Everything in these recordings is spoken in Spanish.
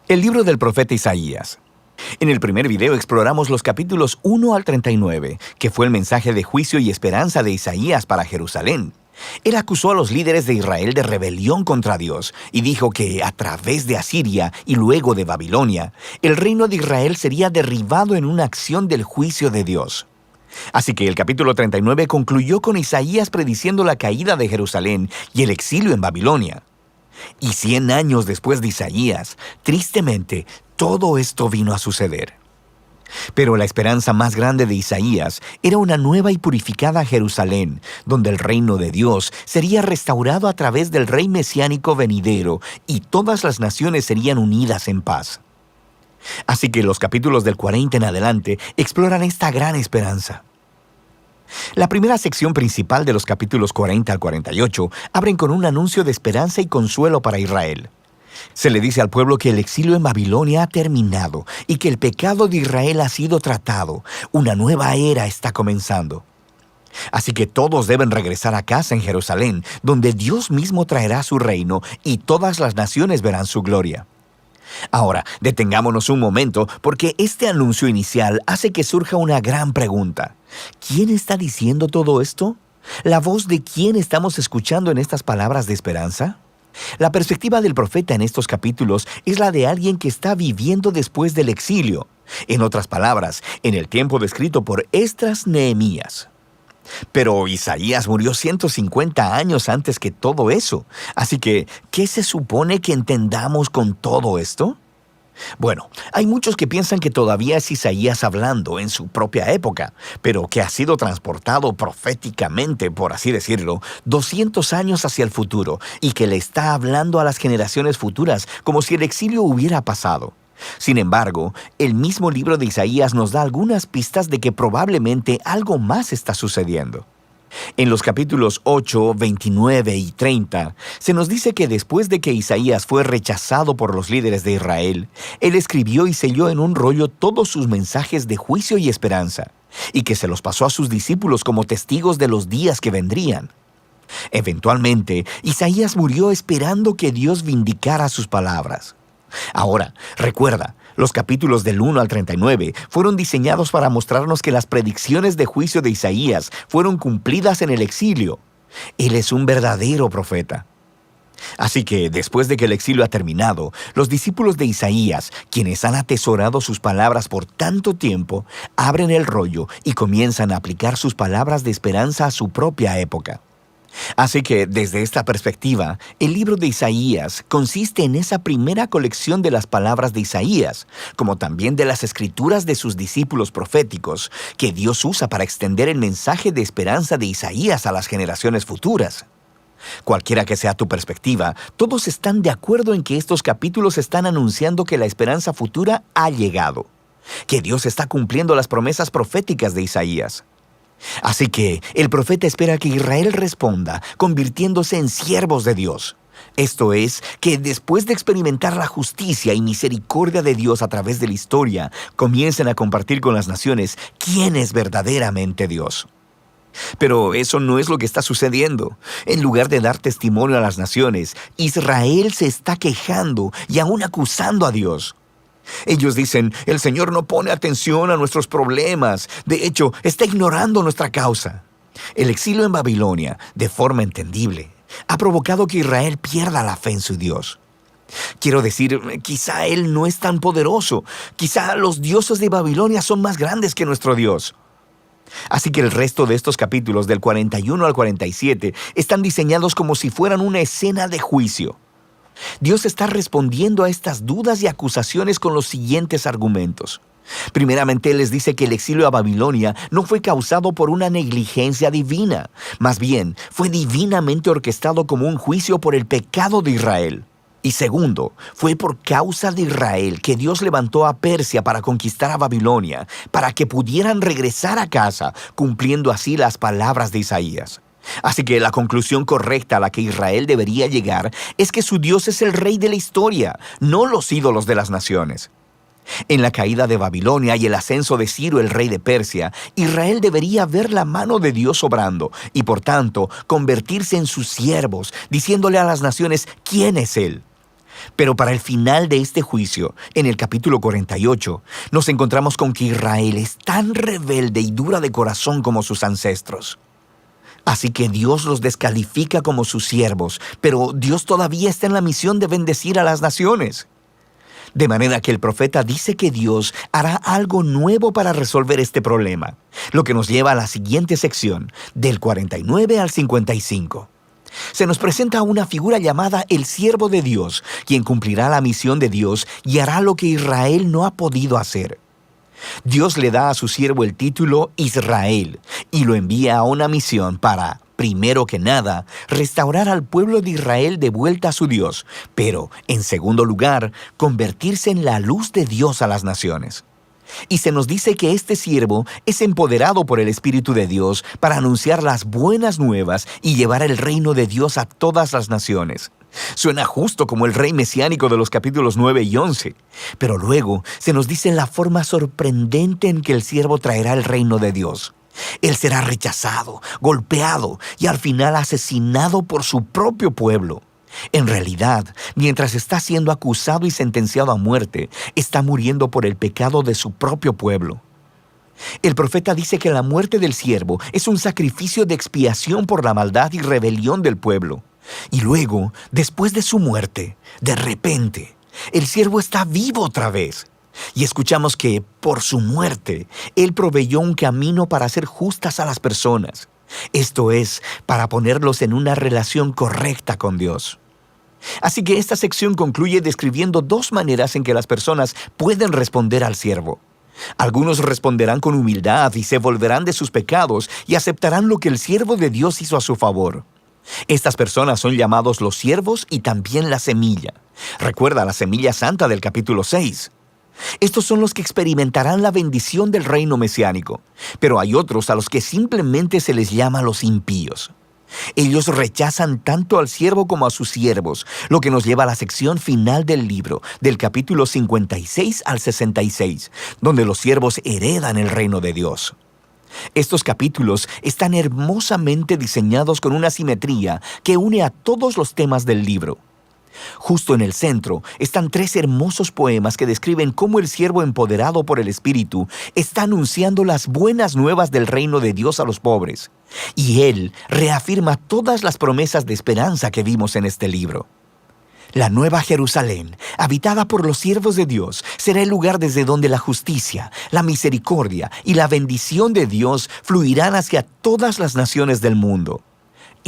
El libro del profeta Isaías. En el primer video exploramos los capítulos 1 al 39, que fue el mensaje de juicio y esperanza de Isaías para Jerusalén. Él acusó a los líderes de Israel de rebelión contra Dios y dijo que a través de Asiria y luego de Babilonia, el reino de Israel sería derribado en una acción del juicio de Dios. Así que el capítulo 39 concluyó con Isaías prediciendo la caída de Jerusalén y el exilio en Babilonia. Y 100 años después de Isaías, tristemente, todo esto vino a suceder. Pero la esperanza más grande de Isaías era una nueva y purificada Jerusalén, donde el reino de Dios sería restaurado a través del rey mesiánico venidero y todas las naciones serían unidas en paz. Así que los capítulos del 40 en adelante exploran esta gran esperanza. La primera sección principal de los capítulos 40 al 48 abren con un anuncio de esperanza y consuelo para Israel. Se le dice al pueblo que el exilio en Babilonia ha terminado y que el pecado de Israel ha sido tratado. Una nueva era está comenzando. Así que todos deben regresar a casa en Jerusalén, donde Dios mismo traerá su reino y todas las naciones verán su gloria. Ahora, detengámonos un momento porque este anuncio inicial hace que surja una gran pregunta. ¿Quién está diciendo todo esto? ¿La voz de quién estamos escuchando en estas palabras de esperanza? La perspectiva del profeta en estos capítulos es la de alguien que está viviendo después del exilio. En otras palabras, en el tiempo descrito por Esdras Nehemías. Pero Isaías murió 150 años antes que todo eso. Así que, ¿qué se supone que entendamos con todo esto? Bueno, hay muchos que piensan que todavía es Isaías hablando en su propia época, pero que ha sido transportado proféticamente, por así decirlo, 200 años hacia el futuro y que le está hablando a las generaciones futuras como si el exilio hubiera pasado. Sin embargo, el mismo libro de Isaías nos da algunas pistas de que probablemente algo más está sucediendo. En los capítulos 8, 29 y 30, se nos dice que después de que Isaías fue rechazado por los líderes de Israel, él escribió y selló en un rollo todos sus mensajes de juicio y esperanza, y que se los pasó a sus discípulos como testigos de los días que vendrían. Eventualmente, Isaías murió esperando que Dios vindicara sus palabras. Ahora, recuerda, los capítulos del 1 al 39 fueron diseñados para mostrarnos que las predicciones de juicio de Isaías fueron cumplidas en el exilio. Él es un verdadero profeta. Así que, después de que el exilio ha terminado, los discípulos de Isaías, quienes han atesorado sus palabras por tanto tiempo, abren el rollo y comienzan a aplicar sus palabras de esperanza a su propia época. Así que, desde esta perspectiva, el libro de Isaías consiste en esa primera colección de las palabras de Isaías, como también de las escrituras de sus discípulos proféticos, que Dios usa para extender el mensaje de esperanza de Isaías a las generaciones futuras. Cualquiera que sea tu perspectiva, todos están de acuerdo en que estos capítulos están anunciando que la esperanza futura ha llegado, que Dios está cumpliendo las promesas proféticas de Isaías. Así que el profeta espera que Israel responda, convirtiéndose en siervos de Dios. Esto es, que después de experimentar la justicia y misericordia de Dios a través de la historia, comiencen a compartir con las naciones quién es verdaderamente Dios. Pero eso no es lo que está sucediendo. En lugar de dar testimonio a las naciones, Israel se está quejando y aún acusando a Dios. Ellos dicen, el Señor no pone atención a nuestros problemas. De hecho, está ignorando nuestra causa. El exilio en Babilonia, de forma entendible, ha provocado que Israel pierda la fe en su Dios. Quiero decir, quizá Él no es tan poderoso. Quizá los dioses de Babilonia son más grandes que nuestro Dios. Así que el resto de estos capítulos, del 41 al 47, están diseñados como si fueran una escena de juicio. Dios está respondiendo a estas dudas y acusaciones con los siguientes argumentos. Primeramente, Él les dice que el exilio a Babilonia no fue causado por una negligencia divina. Más bien, fue divinamente orquestado como un juicio por el pecado de Israel. Y segundo, fue por causa de Israel que Dios levantó a Persia para conquistar a Babilonia, para que pudieran regresar a casa, cumpliendo así las palabras de Isaías. Así que la conclusión correcta a la que Israel debería llegar es que su Dios es el rey de la historia, no los ídolos de las naciones. En la caída de Babilonia y el ascenso de Ciro, el rey de Persia, Israel debería ver la mano de Dios obrando y, por tanto, convertirse en sus siervos, diciéndole a las naciones quién es Él. Pero para el final de este juicio, en el capítulo 48, nos encontramos con que Israel es tan rebelde y dura de corazón como sus ancestros. Así que Dios los descalifica como sus siervos, pero Dios todavía está en la misión de bendecir a las naciones. De manera que el profeta dice que Dios hará algo nuevo para resolver este problema, lo que nos lleva a la siguiente sección, del 49 al 55. Se nos presenta una figura llamada el siervo de Dios, quien cumplirá la misión de Dios y hará lo que Israel no ha podido hacer. Dios le da a su siervo el título Israel y lo envía a una misión para, primero que nada, restaurar al pueblo de Israel de vuelta a su Dios, pero, en segundo lugar, convertirse en la luz de Dios a las naciones. Y se nos dice que este siervo es empoderado por el Espíritu de Dios para anunciar las buenas nuevas y llevar el reino de Dios a todas las naciones. Suena justo como el rey mesiánico de los capítulos 9 y 11, pero luego se nos dice la forma sorprendente en que el siervo traerá el reino de Dios. Él será rechazado, golpeado y al final asesinado por su propio pueblo. En realidad, mientras está siendo acusado y sentenciado a muerte, está muriendo por el pecado de su propio pueblo. El profeta dice que la muerte del siervo es un sacrificio de expiación por la maldad y rebelión del pueblo. Y luego, después de su muerte, de repente, el siervo está vivo otra vez. Y escuchamos que, por su muerte, Él proveyó un camino para hacer justas a las personas. Esto es, para ponerlos en una relación correcta con Dios. Así que esta sección concluye describiendo dos maneras en que las personas pueden responder al siervo. Algunos responderán con humildad y se volverán de sus pecados y aceptarán lo que el siervo de Dios hizo a su favor. Estas personas son llamados los siervos y también la semilla. Recuerda la semilla santa del capítulo 6. Estos son los que experimentarán la bendición del reino mesiánico, pero hay otros a los que simplemente se les llama los impíos. Ellos rechazan tanto al siervo como a sus siervos, lo que nos lleva a la sección final del libro, del capítulo 56 al 66, donde los siervos heredan el reino de Dios. Estos capítulos están hermosamente diseñados con una simetría que une a todos los temas del libro. Justo en el centro están 3 hermosos poemas que describen cómo el siervo empoderado por el Espíritu está anunciando las buenas nuevas del reino de Dios a los pobres. Y él reafirma todas las promesas de esperanza que vimos en este libro. La nueva Jerusalén, habitada por los siervos de Dios, será el lugar desde donde la justicia, la misericordia y la bendición de Dios fluirán hacia todas las naciones del mundo.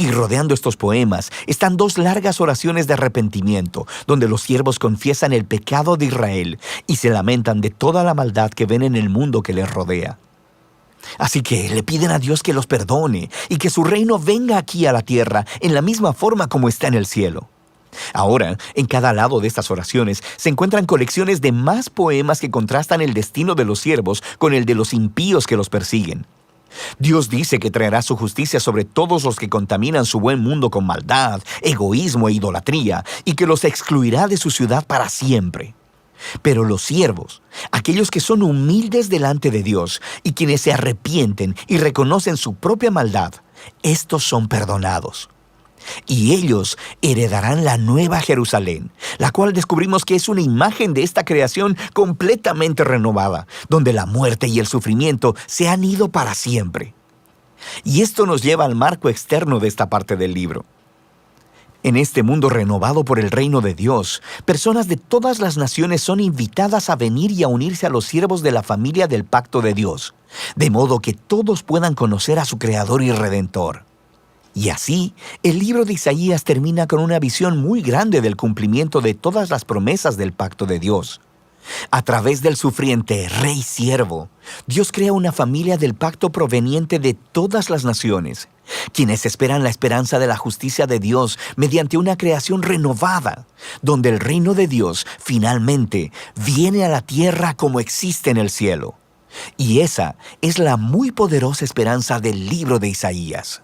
Y rodeando estos poemas están 2 largas oraciones de arrepentimiento, donde los siervos confiesan el pecado de Israel y se lamentan de toda la maldad que ven en el mundo que les rodea. Así que le piden a Dios que los perdone y que su reino venga aquí a la tierra en la misma forma como está en el cielo. Ahora, en cada lado de estas oraciones se encuentran colecciones de más poemas que contrastan el destino de los siervos con el de los impíos que los persiguen. Dios dice que traerá su justicia sobre todos los que contaminan su buen mundo con maldad, egoísmo e idolatría, y que los excluirá de su ciudad para siempre. Pero los siervos, aquellos que son humildes delante de Dios y quienes se arrepienten y reconocen su propia maldad, estos son perdonados. Y ellos heredarán la nueva Jerusalén, la cual descubrimos que es una imagen de esta creación completamente renovada, donde la muerte y el sufrimiento se han ido para siempre. Y esto nos lleva al marco externo de esta parte del libro. En este mundo renovado por el reino de Dios, personas de todas las naciones son invitadas a venir y a unirse a los siervos de la familia del pacto de Dios, de modo que todos puedan conocer a su Creador y Redentor. Y así, el libro de Isaías termina con una visión muy grande del cumplimiento de todas las promesas del pacto de Dios. A través del sufriente rey siervo, Dios crea una familia del pacto proveniente de todas las naciones, quienes esperan la esperanza de la justicia de Dios mediante una creación renovada, donde el reino de Dios finalmente viene a la tierra como existe en el cielo. Y esa es la muy poderosa esperanza del libro de Isaías.